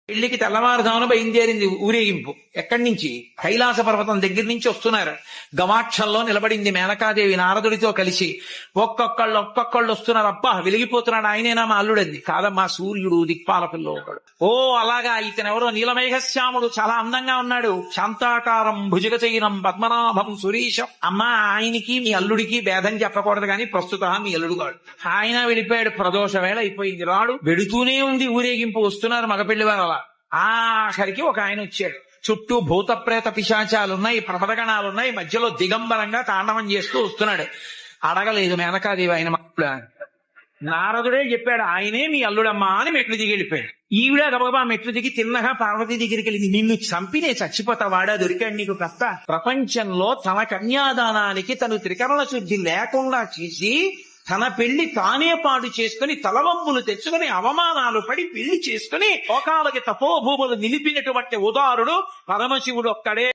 పెళ్లికి తెల్లవారుజామున బయలుదేరింది ఊరేగింపు. ఎక్కడి నుంచి? కైలాస పర్వతం దగ్గర నుంచి వస్తున్నారు. గవాక్షంలో నిలబడింది మేనకాదేవి నారదుడితో కలిసి. ఒక్కొక్కళ్ళు వస్తున్నారు. అబ్బా వెలిగిపోతున్నాడు, ఆయనేనా మా అల్లుడంది. కాదమ్మా, సూర్యుడు దిక్పాలకుల్లో ఒకడు. ఓ అలాగా, ఇతనెవరో నీలమేఘశ్యాముడు, చాలా అందంగా ఉన్నాడు, శాంతాకారం భుజగచైనం పద్మనాభం సురీశం. అమ్మా, ఆయనకి మీ అల్లుడికి భేదం చెప్పకూడదు కానీ ప్రస్తుత మీ అల్లుడు కాడు. ఆయన వెళ్ళిపోయాడు. ప్రదోష వేళ అయిపోయింది, రాడు. వెడుతూనే ఉంది ఊరేగింపు. వస్తున్నారు మగపెళ్లి వారు. అలా ఆఖరికి ఒక ఆయన వచ్చాడు. చుట్టూ భూత ప్రేత పిశాచాలున్నాయి, ప్రపదగణాలున్నాయి, మధ్యలో దిగంబరంగా తాండవం చేస్తూ వస్తున్నాడు. అడగలేదు మేనకాదేవి ఆయన మామూలు. నారదుడే చెప్పాడు, ఆయనే మీ అల్లుడమ్మా అని మెట్లు దిగి వెళ్ళిపోయాడు. ఈవిడ గబగబా మెట్లు దిగి తిన్నగా పార్వతీ దగ్గరికి వెళ్ళింది. నిన్ను చంపినే చచ్చిపోతా, వాడా దొరికాడు నీకు కష్ట. ప్రపంచంలో తన కన్యాదానానికి తను త్రికరణ శుద్ధి లేకుండా చేసి తన పెళ్లి తానే పాడు చేసుకుని తలవంపులు తెచ్చుకుని అవమానాలు పడి పెళ్లి చేసుకుని లోకాలకి తపోభూములు నిలిపినటువంటి ఉదారుడు పరమశివుడు ఒక్కడే.